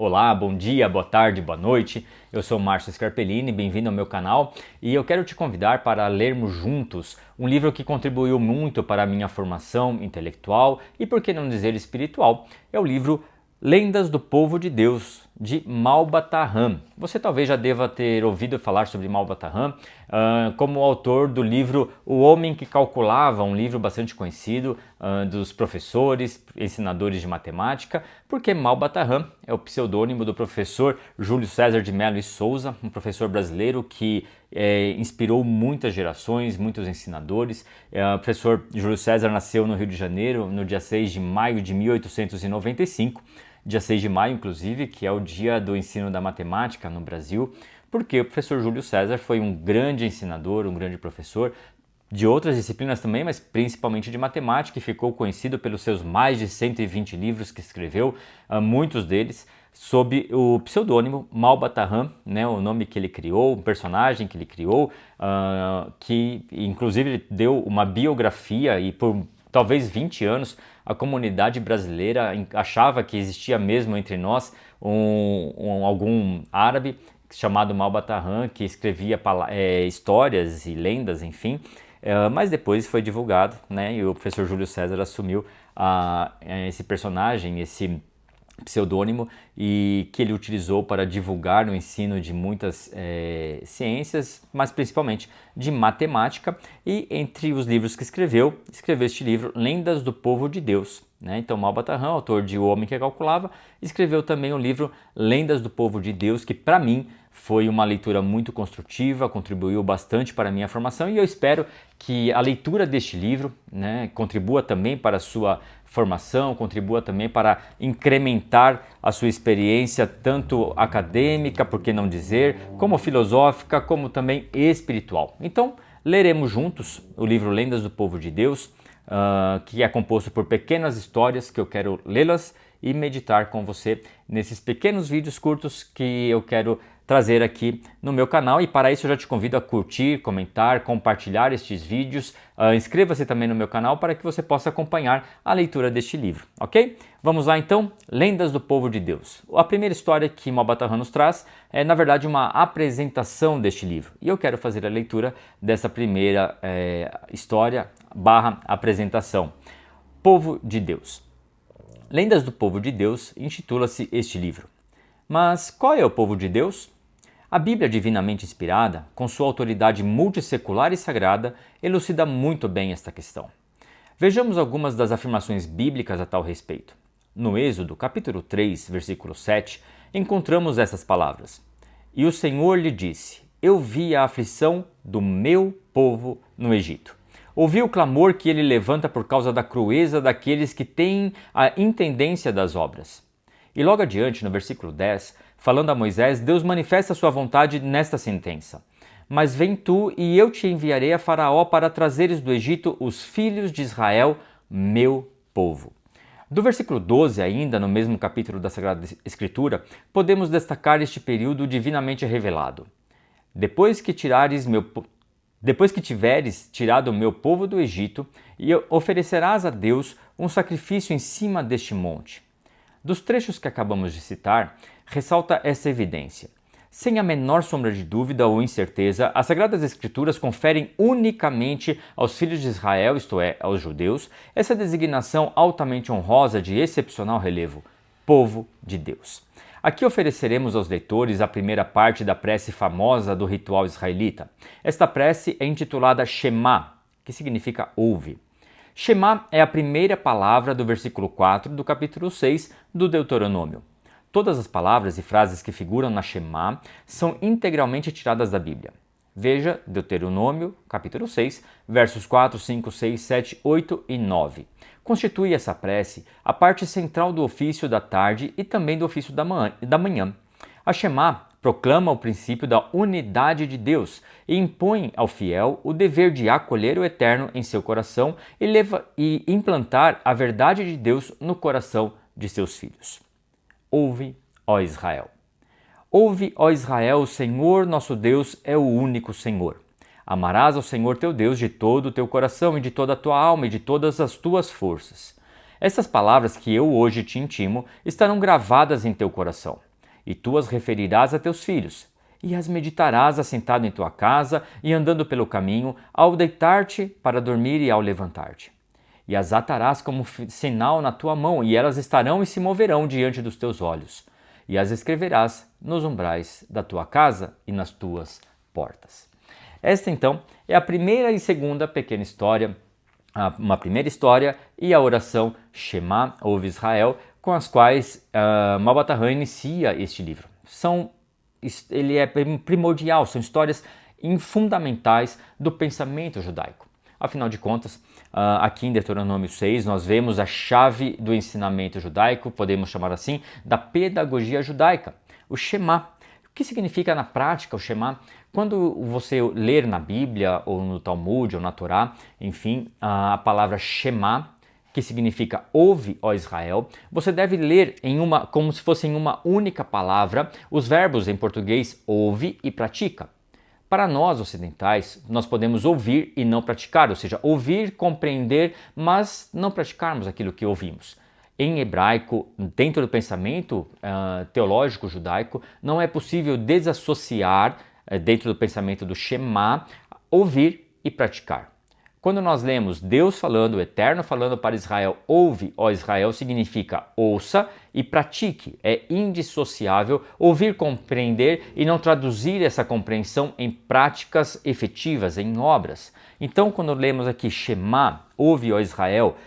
Olá, bom dia, boa tarde, boa noite. Eu sou Márcio Scarpellini, bem-vindo ao meu canal e eu quero te convidar para lermos juntos um livro que contribuiu muito para a minha formação intelectual e, por que não dizer, espiritual. É o livro Lendas do Povo de Deus, de Malba-Tahan. Você talvez já deva ter ouvido falar sobre Malba-Tahan como autor do livro O Homem que Calculava, um livro bastante conhecido dos professores, ensinadores de matemática, porque Malba-Tahan é o pseudônimo do professor Júlio César de Mello e Souza, um professor brasileiro que inspirou muitas gerações, muitos ensinadores. O professor Júlio César nasceu no Rio de Janeiro no dia 6 de maio de 1895, dia 6 de maio, inclusive, que é o dia do ensino da matemática no Brasil, porque o professor Júlio César foi um grande ensinador, um grande professor de outras disciplinas também, mas principalmente de matemática, e ficou conhecido pelos seus mais de 120 livros que escreveu, muitos deles sob o pseudônimo Malba-Tahan, né, o nome que ele criou, o personagem que ele criou, que inclusive ele deu uma biografia e por talvez 20 anos a comunidade brasileira achava que existia mesmo entre nós algum árabe chamado Malba-Tahan que escrevia histórias e lendas, enfim. Mas depois foi divulgado, né, e o professor Júlio César assumiu esse personagem, esse pseudônimo, e que ele utilizou para divulgar o ensino de muitas ciências, mas principalmente de matemática. E entre os livros que escreveu este livro Lendas do Povo de Deus, né? Então Malba-Tahan, autor de O Homem que Calculava, escreveu também o livro Lendas do Povo de Deus, que para mim foi uma leitura muito construtiva, contribuiu bastante para a minha formação, e eu espero que a leitura deste livro, né, contribua também para a sua formação, contribua também para incrementar a sua experiência tanto acadêmica, por que não dizer, como filosófica, como também espiritual. Então, leremos juntos o livro Lendas do Povo de Deus, que é composto por pequenas histórias que eu quero lê-las e meditar com você nesses pequenos vídeos curtos que eu quero trazer aqui no meu canal. E para isso eu já te convido a curtir, comentar, compartilhar estes vídeos. Inscreva-se também no meu canal para que você possa acompanhar a leitura deste livro, ok? Vamos lá então, Lendas do Povo de Deus. A primeira história que Malba-Tahan nos traz é, na verdade, uma apresentação deste livro. E eu quero fazer a leitura dessa primeira história / apresentação. Povo de Deus. Lendas do Povo de Deus intitula-se este livro. Mas qual é o povo de Deus? A Bíblia divinamente inspirada, com sua autoridade multissecular e sagrada, elucida muito bem esta questão. Vejamos algumas das afirmações bíblicas a tal respeito. No Êxodo, capítulo 3, versículo 7, encontramos essas palavras. E o Senhor lhe disse, eu vi a aflição do meu povo no Egito. Ouvi o clamor que ele levanta por causa da crueza daqueles que têm a intendência das obras. E logo adiante, no versículo 10, falando a Moisés, Deus manifesta sua vontade nesta sentença. Mas vem tu e eu te enviarei a Faraó para trazeres do Egito os filhos de Israel, meu povo. Do versículo 12 ainda, no mesmo capítulo da Sagrada Escritura, podemos destacar este período divinamente revelado. Depois que tiveres tirado o meu povo do Egito, e oferecerás a Deus um sacrifício em cima deste monte. Dos trechos que acabamos de citar, ressalta essa evidência. Sem a menor sombra de dúvida ou incerteza, as Sagradas Escrituras conferem unicamente aos filhos de Israel, isto é, aos judeus, essa designação altamente honrosa de excepcional relevo, povo de Deus. Aqui ofereceremos aos leitores a primeira parte da prece famosa do ritual israelita. Esta prece é intitulada Shema, que significa ouve. Shema é a primeira palavra do versículo 4 do capítulo 6 do Deuteronômio. Todas as palavras e frases que figuram na Shema são integralmente tiradas da Bíblia. Veja Deuteronômio, capítulo 6, versos 4, 5, 6, 7, 8 e 9. Constitui essa prece a parte central do ofício da tarde e também do ofício da manhã. A Shema proclama o princípio da unidade de Deus e impõe ao fiel o dever de acolher o Eterno em seu coração e implantar a verdade de Deus no coração de seus filhos. Ouve, ó Israel. Ouve, ó Israel, o Senhor nosso Deus é o único Senhor. Amarás ao Senhor teu Deus de todo o teu coração e de toda a tua alma e de todas as tuas forças. Essas palavras que eu hoje te intimo estarão gravadas em teu coração. e tu as referirás a teus filhos, e as meditarás assentado em tua casa e andando pelo caminho, ao deitar-te para dormir e ao levantar-te. E as atarás como sinal na tua mão, e elas estarão e se moverão diante dos teus olhos. E as escreverás nos umbrais da tua casa e nas tuas portas. Esta, então, é a primeira e segunda pequena história, uma primeira história e a oração Shema, ouve Israel, com as quais Malbat HaHam inicia este livro. Ele é primordial, são histórias fundamentais do pensamento judaico. Afinal de contas, aqui em Deuteronômio 6, nós vemos a chave do ensinamento judaico, podemos chamar assim, da pedagogia judaica, o Shema. O que significa na prática o Shema? Quando você ler na Bíblia, ou no Talmud, ou na Torá, enfim, a palavra Shema, que significa ouve, ó Israel, você deve ler como se fosse em uma única palavra os verbos em português ouve e pratica. Para nós ocidentais, nós podemos ouvir e não praticar, ou seja, ouvir, compreender, mas não praticarmos aquilo que ouvimos. Em hebraico, dentro do pensamento teológico judaico, não é possível desassociar, dentro do pensamento do Shema, ouvir e praticar. Quando nós lemos Deus falando, o Eterno falando para Israel, ouve, ó Israel, significa ouça e pratique. É indissociável ouvir, compreender e não traduzir essa compreensão em práticas efetivas, em obras. Então, quando lemos aqui Shema, ouve, ó Israel,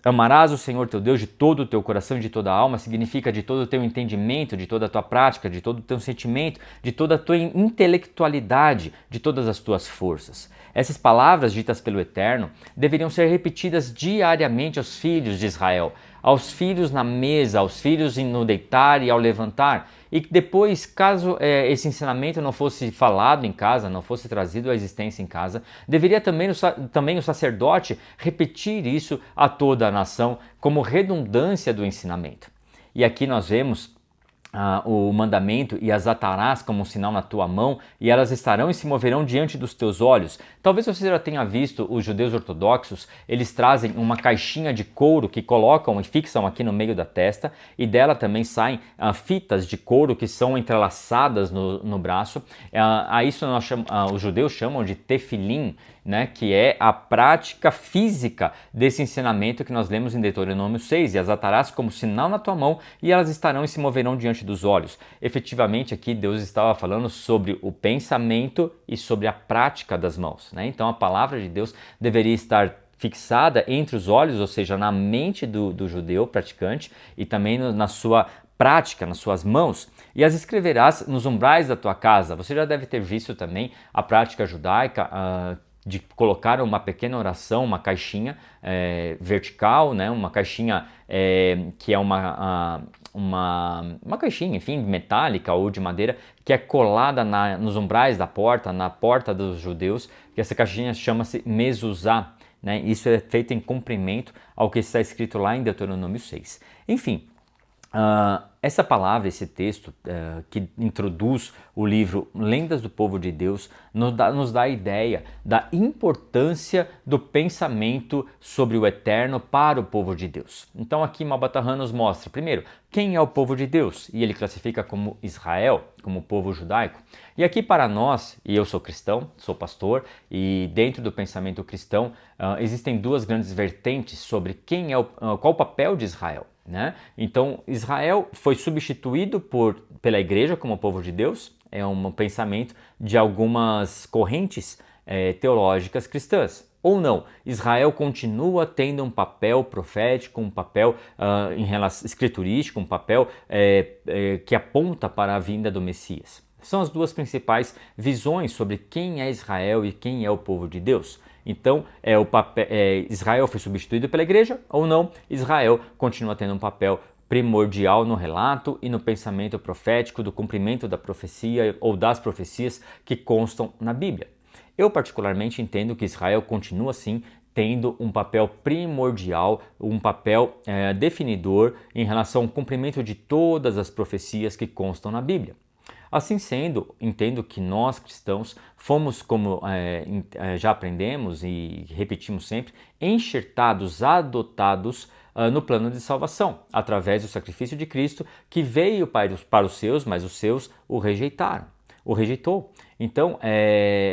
amarás o Senhor teu Deus de todo o teu coração e de toda a alma, significa de todo o teu entendimento, de toda a tua prática, de todo o teu sentimento, de toda a tua intelectualidade, de todas as tuas forças. Essas palavras ditas pelo Eterno deveriam ser repetidas diariamente aos filhos de Israel, aos filhos na mesa, aos filhos no deitar e ao levantar. E depois, caso esse ensinamento não fosse falado em casa, não fosse trazido à existência em casa, deveria também o sacerdote repetir isso a toda a nação como redundância do ensinamento. E aqui nós vemos o mandamento e as atarás como um sinal na tua mão e elas estarão e se moverão diante dos teus olhos. Talvez você já tenha visto os judeus ortodoxos, eles trazem uma caixinha de couro que colocam e fixam aqui no meio da testa e dela também saem fitas de couro que são entrelaçadas no braço. A isso os judeus chamam de tefilim, né, que é a prática física desse ensinamento que nós lemos em Deuteronômio 6, e as atarás como sinal na tua mão e elas estarão e se moverão diante dos olhos. Efetivamente aqui Deus estava falando sobre o pensamento e sobre a prática das mãos, né? Então a palavra de Deus deveria estar fixada entre os olhos, ou seja, na mente do judeu praticante e também na sua prática, nas suas mãos, e as escreverás nos umbrais da tua casa. Você já deve ter visto também a prática judaica de colocar uma pequena oração, uma caixinha vertical, né? Uma caixinha que é uma caixinha, enfim, metálica ou de madeira, que é colada nos umbrais da porta, na porta dos judeus, que essa caixinha chama-se mezuzá, né? Isso é feito em cumprimento ao que está escrito lá em Deuteronômio 6. Enfim, essa palavra, esse texto que introduz o livro Lendas do Povo de Deus, nos dá a ideia da importância do pensamento sobre o Eterno para o povo de Deus. Então aqui Malbat HaHam nos mostra, primeiro, quem é o povo de Deus, e ele classifica como Israel, como povo judaico. E aqui para nós, e eu sou cristão, sou pastor, e dentro do pensamento cristão existem duas grandes vertentes sobre qual o papel de Israel, né? Então Israel foi substituído pela igreja como povo de Deus, é um pensamento de algumas correntes teológicas cristãs. Ou não, Israel continua tendo um papel profético, um papel escriturístico, um papel que aponta para a vinda do Messias. São as duas principais visões sobre quem é Israel e quem é o povo de Deus. Então, Israel foi substituído pela igreja ou não? Israel continua tendo um papel primordial no relato e no pensamento profético do cumprimento da profecia ou das profecias que constam na Bíblia. Eu particularmente entendo que Israel continua sim tendo um papel primordial, um papel definidor em relação ao cumprimento de todas as profecias que constam na Bíblia. Assim sendo, entendo que nós cristãos fomos, como já aprendemos e repetimos sempre, enxertados, adotados no plano de salvação, através do sacrifício de Cristo, que veio para os seus, mas os seus o rejeitaram, o rejeitou. Então,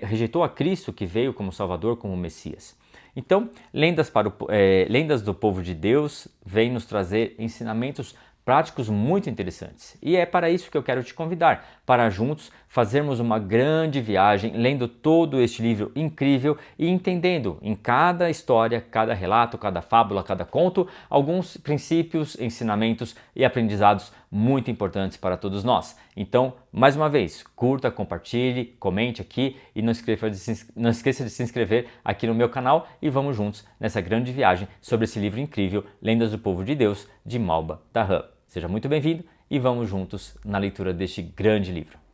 rejeitou a Cristo que veio como Salvador, como Messias. Então, lendas do povo de Deus vêm nos trazer ensinamentos práticos muito interessantes. E é para isso que eu quero te convidar, para juntos fazermos uma grande viagem, lendo todo este livro incrível e entendendo em cada história, cada relato, cada fábula, cada conto, alguns princípios, ensinamentos e aprendizados muito importantes para todos nós. Então, mais uma vez, curta, compartilhe, comente aqui e não esqueça de se inscrever aqui no meu canal e vamos juntos nessa grande viagem sobre esse livro incrível, Lendas do Povo de Deus, de Malba Tahan. Seja muito bem-vindo e vamos juntos na leitura deste grande livro.